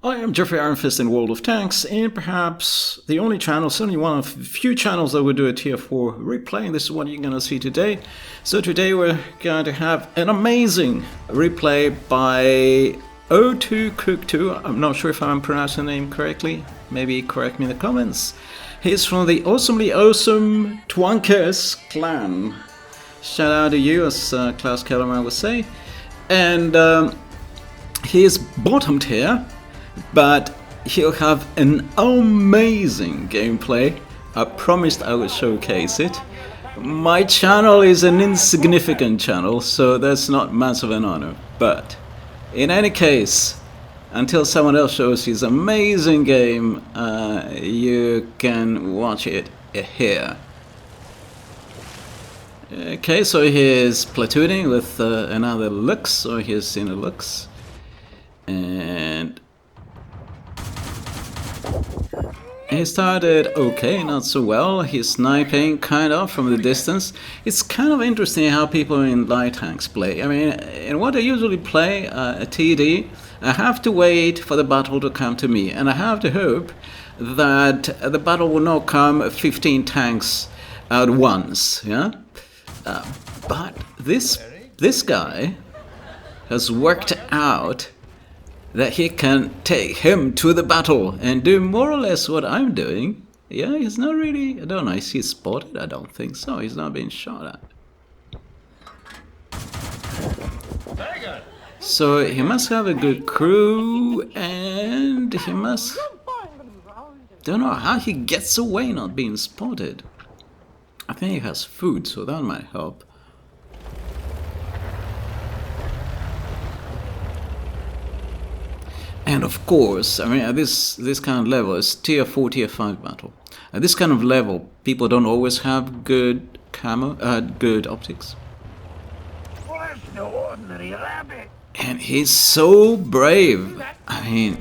I am Geoffrey Ironfist in World of Tanks, and perhaps the only channel, certainly one of the few channels that will do a tier 4 replay. This is what you're going to see today. So today we're going to have an amazing replay by O2Cook2. I'm not sure if I'm pronouncing the name correctly. Maybe correct me in the comments. He's from the Awesomly Awesome Twankers clan. Shout out to you, as Klaus Kellerman would say. And he is bottomed here, but he'll have an amazing gameplay. I promised I would showcase it. My channel is an insignificant channel, so that's not much of an honor. But in any case, until someone else shows his amazing game, you can watch it here. Okay, so he's platooning with another Luchs, so he's seen a Luchs. And he started okay, not so well. He's sniping kind of from the distance. It's kind of interesting how people in light tanks play. I mean, in what I usually play, a TD, I have to wait for the battle to come to me, and I have to hope that the battle will not come 15 tanks at once. Yeah, but this guy has worked out that he can take him to the battle and do more or less what I'm doing. Yeah, he's not really, I don't know, is he spotted? I don't think so, he's not being shot at. Very good. So he must have a good crew, and he must, don't know how he gets away not being spotted. I think he has food, so that might help. And of course, I mean, at this kind of level, it's tier 4, tier 5 battle. At this kind of level, people don't always have good camo, good optics. Well, that's no ordinary rabbit. And he's so brave. I mean,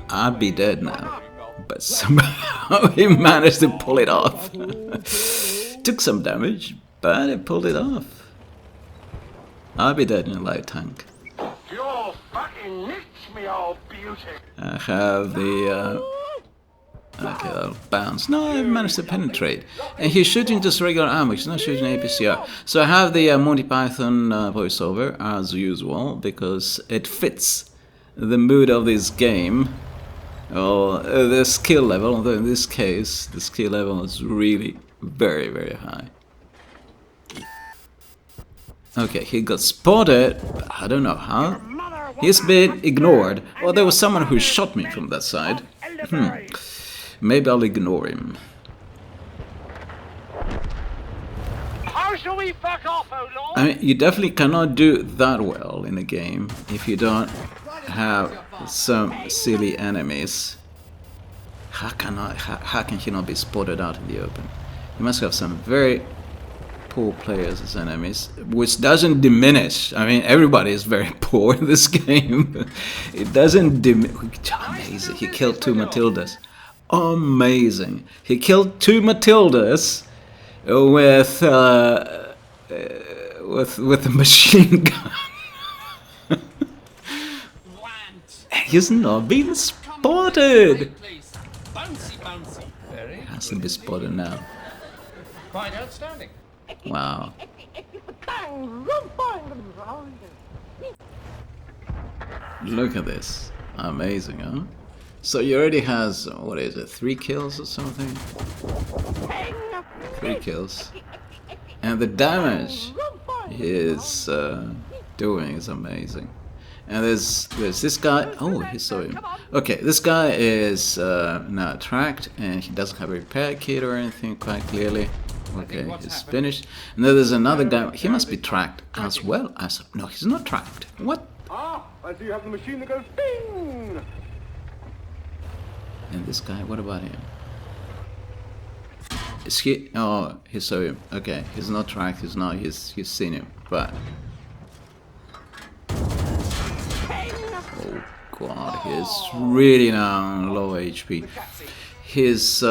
I'd be dead now, but somehow he managed to pull it off. Took some damage, but he pulled it off. I'd be dead in a light tank. You're fucking nicked me, old beauty. I have the okay, that'll bounce. No, I managed to penetrate. And he's shooting just regular ammo, he's not shooting APCR. So I have the Monty Python voiceover, as usual, because it fits the mood of this game. Or the skill level, although in this case, the skill level is really very, very high. Okay, he got spotted, but I don't know how. He's been ignored. Well, there was someone who shot me from that side. Maybe I'll ignore him. How shall we fuck off, oh lord? I mean, you definitely cannot do that well in a game if you don't have some silly enemies. How can he not be spotted out in the open? You must have some very poor players as enemies, which doesn't diminish. I mean, everybody is very poor in this game. It doesn't diminish. Amazing. He killed 2 Matildas. Amazing. He killed 2 Matildas with a machine gun. He's not being spotted. He has to be spotted now. Quite outstanding. Wow. Look at this. Amazing, huh? So he already has, what is it, 3 kills or something? 3 kills. And the damage he's doing is amazing. And there's this guy, oh, he saw him. Okay, this guy is now tracked, and he doesn't have a repair kit or anything quite clearly. Okay, he's finished. And then there's another guy. He must be tracked as well as... No, he's not tracked. What? Ah, I see you have the machine that goes ding. And this guy, what about him? Is he... Oh, he saw him. Okay, he's not tracked. He's not... He's seen him. But... Oh, God. He's really now on low HP. His...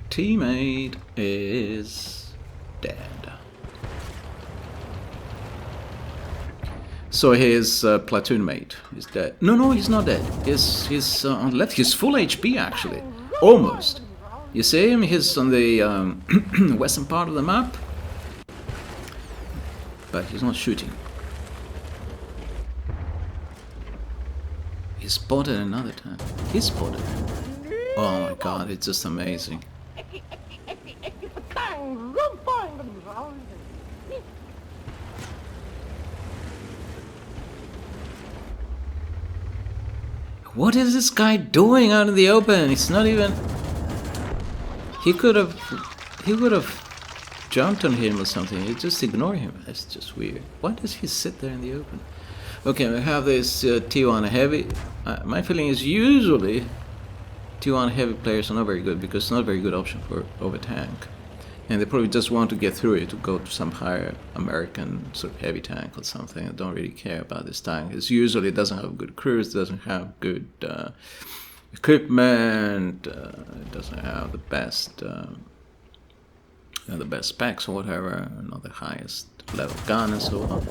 teammate is dead. So his platoon mate is dead. No, he's not dead. He's on the left. He's full HP actually, almost. You see him? He's on the western part of the map, but he's not shooting. He spotted another tank. He spotted. Oh my god! It's just amazing. What is this guy doing out in the open? It's not even... He would have jumped on him or something. You just ignore him. That's just weird. Why does he sit there in the open? Okay, we have this T1 heavy. My feeling is usually T1 heavy players are not very good because it's not a very good option for over tank. And they probably just want to get through it to go to some higher American sort of heavy tank or something. I don't really care about this tank. It usually doesn't have good crews, doesn't have good equipment, it doesn't have the best specs or whatever, not the highest level gun and so on.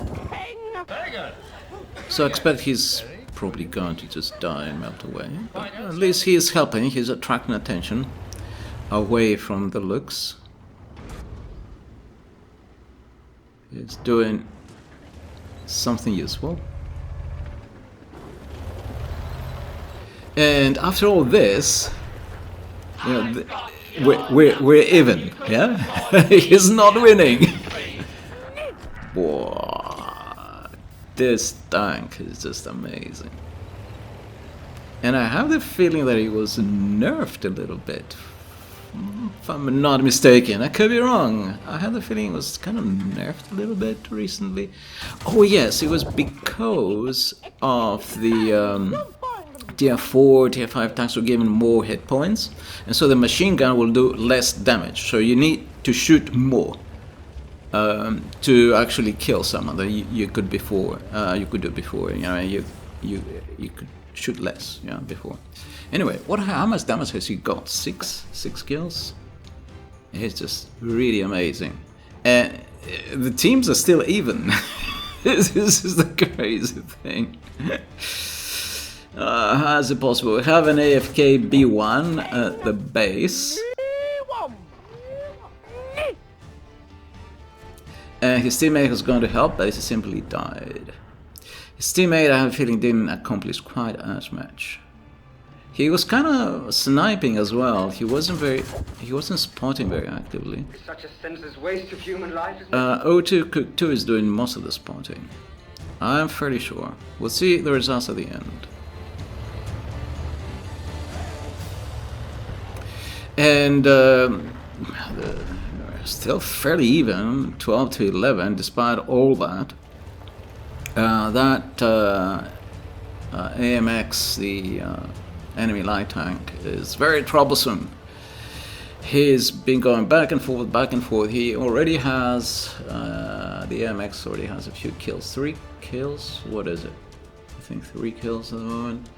So I expect he's probably going to just die and melt away. But at least he is helping. He's attracting attention away from the Luchs. It's doing something useful. And after all this, you know, we're even, yeah? He's not winning. Whoa, this tank is just amazing. And I have the feeling that he was nerfed a little bit. If I'm not mistaken, I could be wrong. I had the feeling it was kind of nerfed a little bit recently. Oh yes, it was because of the tier 4, tier 5 tanks were given more hit points, and so the machine gun will do less damage. So you need to shoot more to actually kill someone that you could before. You could do before. You know, you could shoot less. Yeah, before. Anyway, how much damage has he got? 6 kills? It's just really amazing. And the teams are still even. This is the crazy thing. How is it possible? We have an AFK B1 at the base. And his teammate was going to help, but he simply died. His teammate, I have a feeling, didn't accomplish quite as much. He was kind of sniping as well. He wasn't spotting very actively. Such a senseless waste of human life, isn't it? O2 Cook 2 is doing most of the spotting. I'm fairly sure. We'll see the results at the end. And still fairly even, 12 to 11, despite all that. AMX, the enemy light tank, is very troublesome. He's been going back and forth, back and forth. He already has, the AMX already has a few kills. 3 kills? What is it? I think 3 kills at the moment.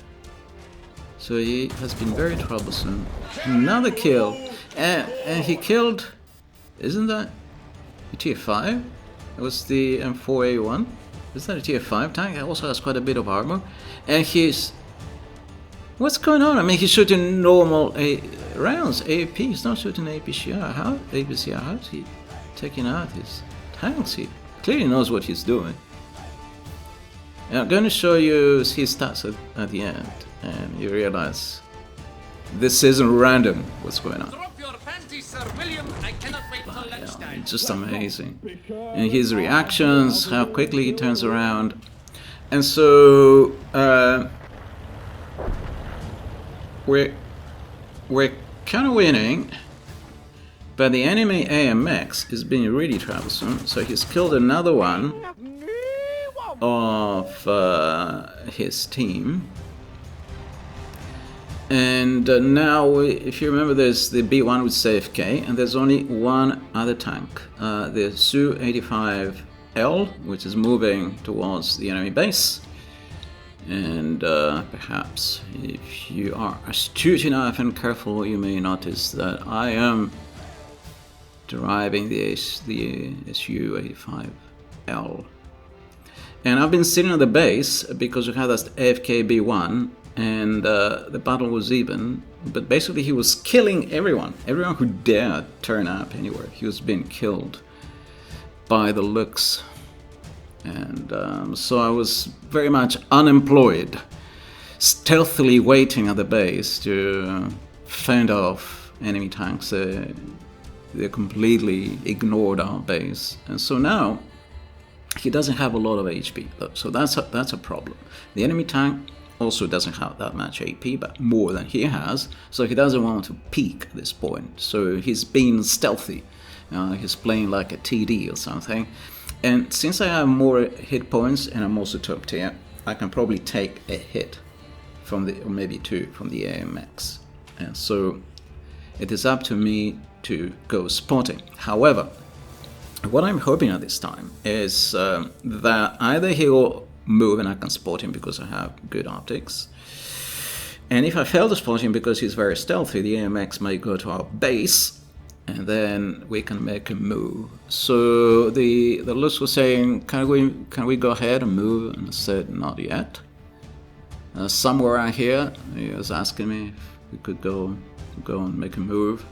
So he has been very troublesome. Another kill. And he killed, isn't that a tier 5? It was the M4A1. Is that a tier 5 tank? It also has quite a bit of armor. And he's... What's going on? I mean, he's shooting normal rounds, AAP. He's not shooting APCR. How is he taking out his tanks? He clearly knows what he's doing. And I'm going to show you his stats at the end, and you realize this isn't random what's going on. It's just amazing. And his reactions, how quickly he turns around. And so we're kind of winning, but the enemy AMX is being really troublesome. So he's killed another one of his team. And now, if you remember, there's the B1 with AFK, and there's only one other tank, the Su-85L, which is moving towards the enemy base. And perhaps, if you are astute enough and careful, you may notice that I am driving the Su-85L. And I've been sitting on the base because we had this AFK B1 and the battle was even. But basically he was killing everyone. Everyone who dared turn up anywhere. He was being killed by the Luchs. And so I was very much unemployed, stealthily waiting at the base to fend off enemy tanks. They completely ignored our base. And so now he doesn't have a lot of HP, so that's a problem. The enemy tank also doesn't have that much AP, but more than he has, so he doesn't want to peek at this point. So he's being stealthy. He's playing like a TD or something. And since I have more hit points and I'm also top tier, I can probably take a hit from or maybe two from the AMX. And so it is up to me to go spotting. However, what I'm hoping at this time is that either he'll move and I can spot him because I have good optics. And if I fail to spot him because he's very stealthy, the AMX may go to our base and then we can make a move. So the Luchs was saying, can we go ahead and move? And I said, not yet. Somewhere around here, he was asking me if we could go and make a move.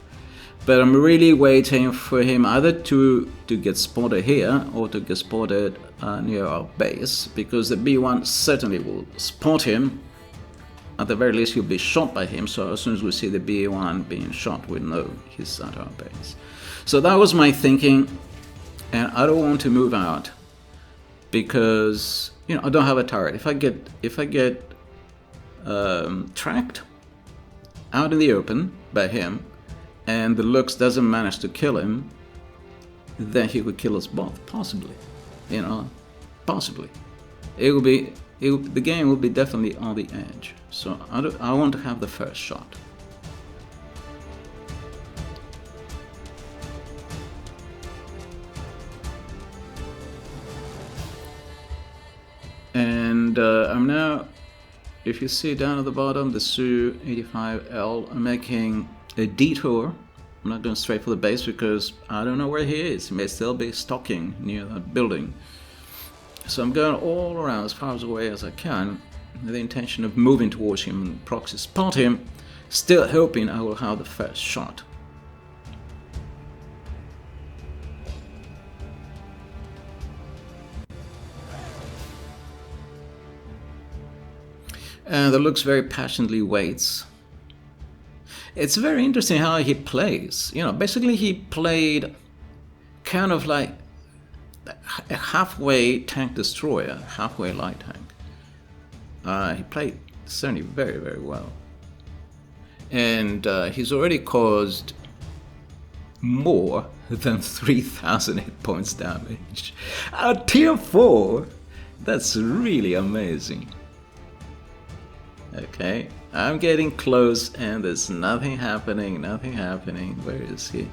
But I'm really waiting for him either to get spotted here or to get spotted near our base, because the B1 certainly will spot him. At the very least, he'll be shot by him. So as soon as we see the B1 being shot, we know he's at our base. So that was my thinking, and I don't want to move out because I don't have a turret. If I get tracked out in the open by him, and the Luchs doesn't manage to kill him, then he could kill us both, possibly. Possibly. The game will be definitely on the edge. So I want to have the first shot. And I'm now, if you see down at the bottom, the Su-85L, I'm making a detour. I'm not going straight for the base because I don't know where he is. He may still be stalking near that building. So I'm going all around as far away as I can with the intention of moving towards him and proxy spot him, still hoping I will have the first shot. And the Luchs very passionately waits. It's very interesting how he plays. Basically he played kind of like a halfway tank destroyer, halfway light tank. He played certainly very, very well. And he's already caused more than 3,000 hit points damage. At tier 4, that's really amazing. Okay, I'm getting close and there's nothing happening. Where is he?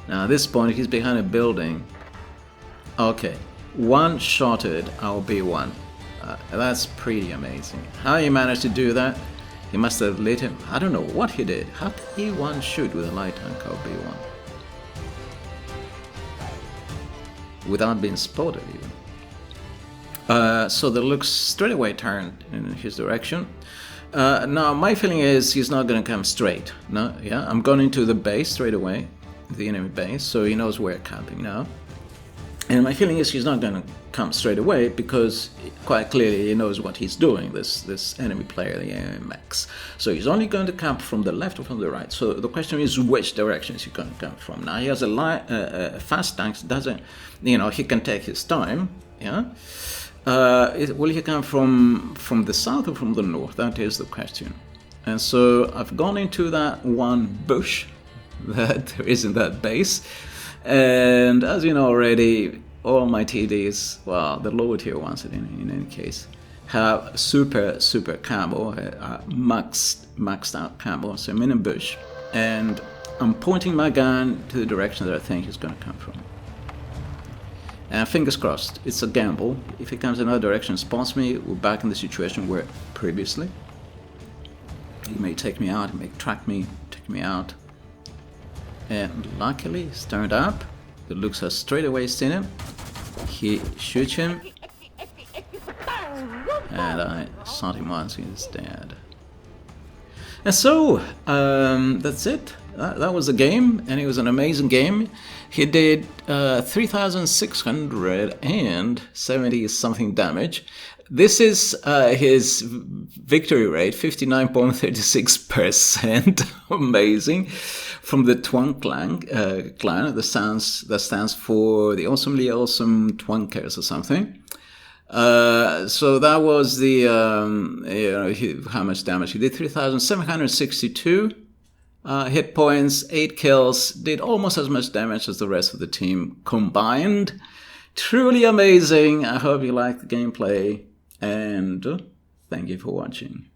Now at this point he's behind a building. Okay, one-shotted our B1. That's pretty amazing. How he managed to do that? He must have lit him. I don't know what he did. How did he one-shoot with a light tank our B1? Without being spotted even. So the Luchs straight away turned in his direction. Now my feeling is he's not going to come straight. No, yeah, I'm going into the base straight away, the enemy base, so he knows we're camping now. And my feeling is he's not going to come straight away because quite clearly he knows what he's doing, this enemy player, the AMX. So he's only going to camp from the left or from the right. So the question is which direction is he going to come from. Now he has a fast tank, doesn't, he can take his time, yeah. Will he come from the south or from the north? That is the question. And so I've gone into that one bush that there is in that base. And as you know already, all my TDs, well, the lower tier ones in any case, have super camo, maxed out camo. So I'm in a bush. And I'm pointing my gun to the direction that I think he's going to come from. And fingers crossed, it's a gamble. If he comes another direction and spots me, we're back in the situation where previously. He may take me out, he may track me, take me out. And luckily, he's turned up. The Luchs has straight away seen him. he shoots him. And I shot him once, he's dead. And so, that's it. That was the game, and it was an amazing game. He did 3,670 something damage. This is his victory rate, 59.36%. Amazing. From the TWANK clan, that stands for the Awesomely Awesome Twankers or something. So that was the, how much damage he did. 3,762 hit points, 8 kills, did almost as much damage as the rest of the team combined. Truly amazing. I hope you liked the gameplay, and thank you for watching.